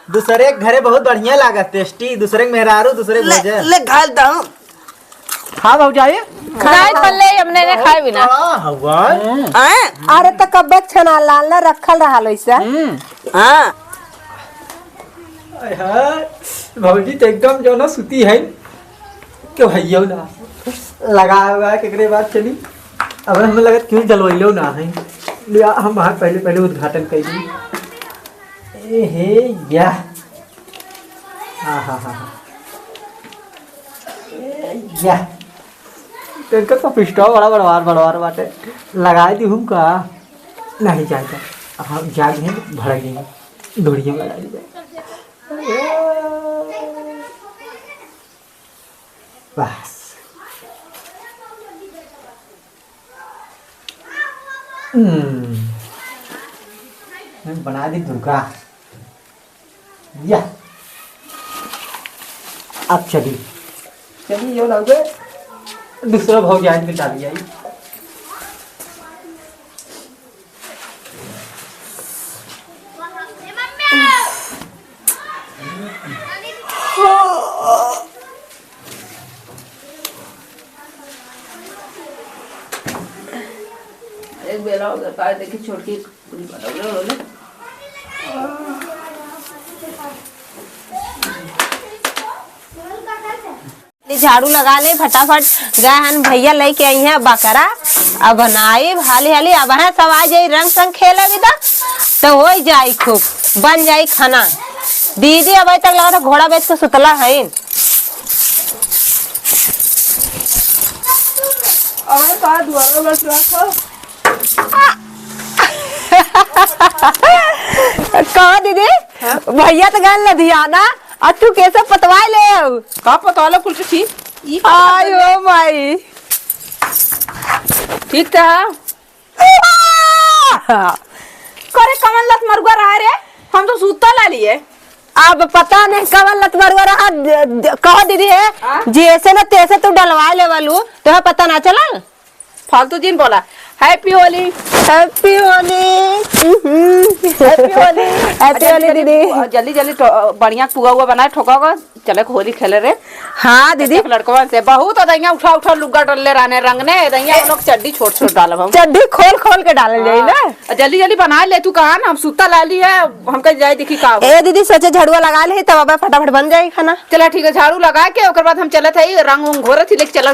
दूसरे के घरे बहुत बढ़िया लागत टेस्टी, दूसरे के मेहरारू दूसरे के भोजन। ले घाल दाऊ हाँ भौजाई खाए पल्ले हमने ने खाए बिना। अरे तो कब्बे छना लाल ना रखल रहा ऐसा। हां भौजी तो एकदम जो ना सुती है क्यों भैया ना लगा हुआ है केकरे बाद चली। अब हमें लगत क्यों जलवैलो ना है लिया हम बाहर पहले उद्घाटन कर दी। ए हे या हाँ हाँ हाँ या इनका तो पिस्टल बड़ा बड़वार बाटे लगाए दी हूँ का नहीं जाएगा। हम जाग हैं भड़केंगे धुड़िया लगा दी बस। बना दी दुर्गा या अब चलिए यो लग दूसरा भौजाई में डाली आई। एक बेला उधर का देखी छोटी पूरी बनाओ झाड़ू लगा ले फटाफट गए हन भैया लेके आई है बकरा अब बनाई हाली हाली अब है सब आ जाई रंग संग खेले भी तो हो जाई खूब बन जाई खाना। दीदी अब तक लगा था घोड़ा बेच के सुतला है। कहा दीदी भैया तो गल लुधियाना और तू कैसे पतवाई ले का पतवाला कुल से थी आयो माई ठीक था करे कमल लत मरुआ रहा रे हम तो सूता ला लिए। अब पता नहीं कवन लत मरुआ रहा कहो दीदी है जैसे न तैसे तू डलवा ले वालू तो पता ना चला फालतू दिन बोला। Happy Holi happy Holi happy Holi happy Holi दीदी। जल्दी जल्दी बढ़िया पुआ हुआ बनाए ठोका चले होली खेले रे। हाँ दीदी लड़कों से बहुत दैया उठा लुग्गा डले रहने रंगने दैया लोग चड्डी छोट डालब हम चड्डी खोल के डाल जाई ना। जल्दी जल्दी बना ले तू कहा हम सूता ला ली है हम कहीं जाए देखी का ए दीदी सोचे झाड़ुआ लगा ले तब अब फटाफट बन जाए खाना। चला ठीक है झाड़ू लगा के ओकर बाद हम चले थे रंग उंग घोरे थी लेके चला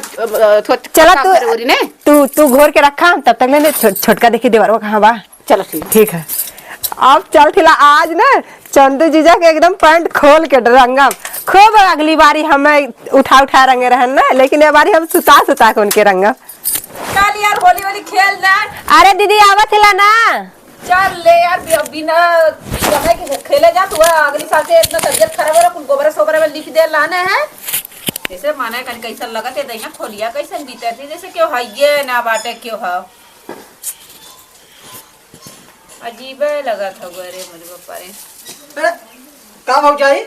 तू घोर के रखा तब तक ले छोटका देखी देवर कहाँ बा। चलो ठीक है अब चल ठिला आज ना चंदू जीजा के एकदम पैंट खोल के रंगम खूब। अगली बारी हमें उठा रंगे रहन ना लेकिन ये बारी हम सुता के उनके रंगम। चल यार होली वाली खेल ना। अरे दीदी आवत हिला ना चल ले यार बिना समय के खेले जा तू अगली साल से इतना तबियत खराब हो रहा कुल गोबर सोबर में लिख दे लाने हैं जैसे माने कन कैसा लगा थे दैया खोलिया कैसन बीते थी जैसे क्यों हइये ना बाटे क्यों है अजीब लगा था गोरे मुझे पारे का भौजाई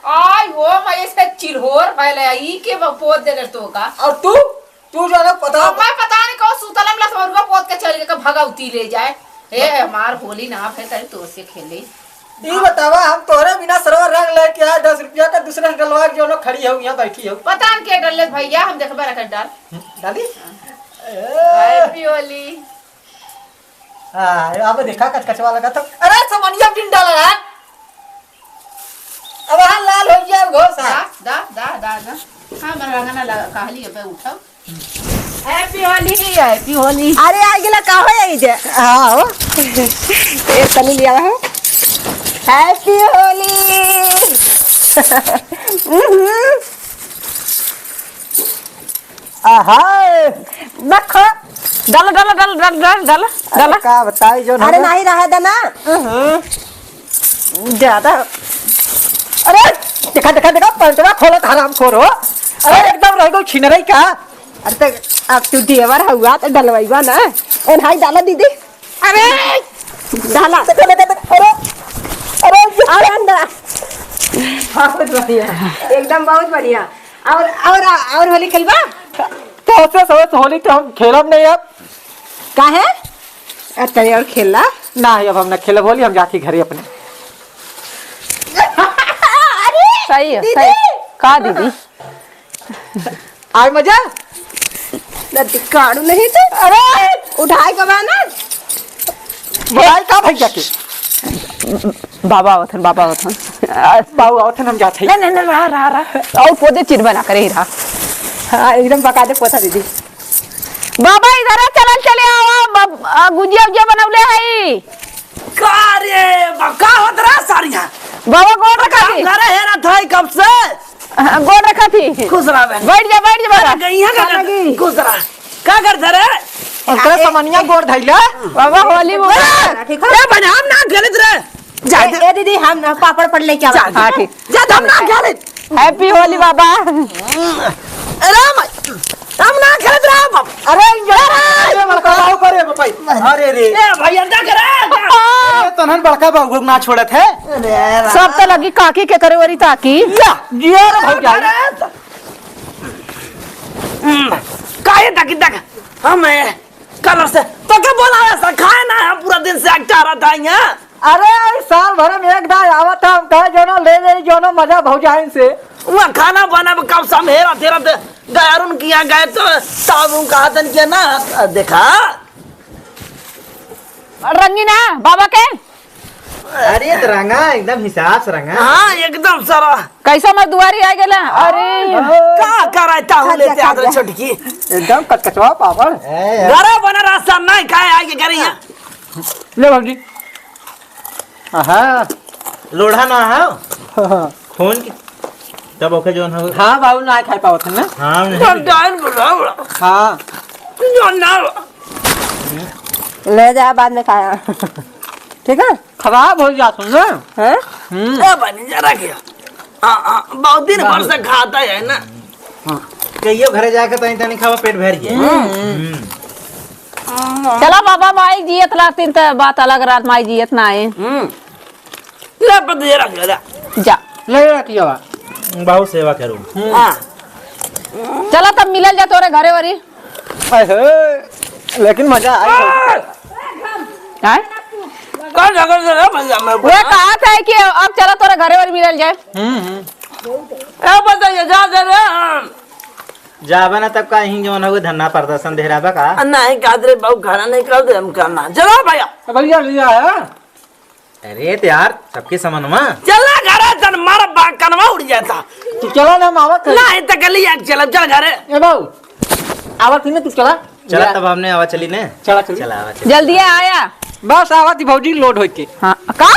आई हो मैं इसका चिरहोर पहले आई के पोत दे तो का और तू जो ना पता मैं पता नहीं कौन सुतलम ला सौरगा पोत के चल के भगाउती ले जाए ए हमार होली ना फिर तेरे तो से खेले। ये बतावा हम तोरे बिना सरवर रंग लेके आए 10 रुपया का दूसरा डलवा जो ना खड़ी हो यहाँ बैठी हो पता नहीं के डले भैया हम देखबे रख डाल डाली हैप्पी होली। हां अब देखा कचकचवा लगा था। अरे सामानिया दिन डाला है अब हां लाल हो गया घोसा दा हां मैं रंगना कहली पे उठाओ हैप्पी होली। अरे आ गेला का हो आई जे हां हो ए तनी लिया है हैप्पी होली। आहा देखो डाल का बताई जो अरे नहीं रहा देना ज्यादा। अरे देखा पंचवा खोलो हराम खोरो। अरे एकदम रह गो छीन रही का। अरे तो अब तू देवर हुआ तो डलवाईबा ना ए भाई डाला दीदी अरे डाला अरे अंदर बहुत बढ़िया एकदम बहुत बढ़िया। और होली खेलबा तो से होली तो हम खेलब नहीं अब काहे अरे और खेलना ना अब हम ना खेलब होली हम जाती घरे अपने। सही है सही। का दीदी आज मजा नदी काड़ू नहीं तो अरे उठाए कबा ना भाई का भाई जाके बाबा आवथन बाबू आवत हम जाते नहीं नहीं रहा और पोदे चिर बना करे ही रहा। हाँ एकदम पका दे पोता दीदी। बाबा इधर चले आओ गुजिया उजिया बनवले है। का होत रहा सारिया बाबा गोड़ रखा थी घरे हेरा थाई कब से गोड़ रखा थी। खुश रहा बहन बैठ जा बाबा। गई है का खुश रहा का कर धरे ओकरा समनिया गोड़ धइला बाबा होली ठीक है ए बना हम ना खेलत रे जा ए दीदी हम पापड़ पड़ लेके आवा। हाँ ठीक। जा हम ना खेलत हैप्पी होली बाबा। राम हम ना खेलत रहा बाप अरे ये बड़का बाबू करे भाई अरे रे ए भैया जा करे तनहन बड़का बाबू ना छोड़त है सब तो लगी काकी के करे वरी ताकी जिया रे भौजाई काहे तक तक हम कल से तो क्या बोला ऐसा खाए ना हम पूरा दिन से अटका रहा था यहाँ अरे साल भर में एक बार आवत हम कह जोनो ले ले जोनो मजा भौजाई से वहाँ खाना बना कब सब हेरा तेरा गैरुन किया गए तो तब उनका हाथन किया ना देखा रंगीना बाबा के अरे रंगा एकदम हिसाब से रंगा हाँ एकदम सारा कैसा मर दुआरी आ गेला। अरे का कराता हूँ लेते आदर छोटकी एकदम कचकचवा पापड़ घरे बना रास्ता नहीं खाए आगे करे यहाँ ले भौजी आहा लोढ़ा ना है फोन की तब ओके जोन हो हाँ बाबू ना खाई पावत है ना हाँ हाँ ले जा बाद में खाया। ठीक है खराब हो जा सुन हैं बनी जरा क्या बहुत दिन भर से खाता है ना कहियो घरे जाके तनी तनी खावा पेट भर गया चला बाबा माई जियत लातीन त बात अलग रात माई जियत ना आए ले पता जरा क्या जा ले रखियो बहुत सेवा करूँ हाँ चला तब मिलल जा तोरे घरे वरी। लेकिन मजा आई हैं कौन जगह से भैया मैं वे कहा था कि अब चला तोरे घरे वरी मिलल जाए। ए बताइए जा दे रे जाबा ना तब का ही जोन हो धन्ना प्रदर्शन देहराबा का नहीं कादरे बाबू खाना नहीं कर दे हम करना चलो भैया भैया लिया है अरे तो यार सबके समन में चला घरे तन मारा बाग कनवा उड़ जाता तू चला ना आवत है नहीं तो गली एक चल चल घरे ए बाबू आवत नहीं तू चला चला तब हमने आवा चली ने चला चल चला आवा चली जल्दी आया। बस आवत भौजी लोड होई के हाँ का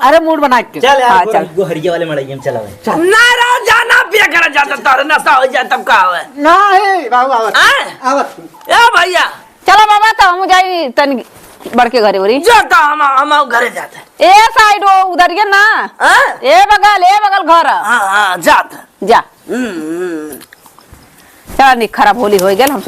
अरे मूड बना के चल हाँ, यार चल। गोहरिया वाले मड़ाई में चला भाई ना रहो जाना पिया कर जाता तारे नशा हो जाए तब का होवे ना है बाबू आवत हैं? आवत ए भैया चला बाबा तो हम जाई तन बड़के घरे वरी जाता हम घरे जाते ए साइड वो उधर ये ना हैं? ए बगल घर हाँ हाँ जाता जा चला नहीं खराब होली हो गेल हम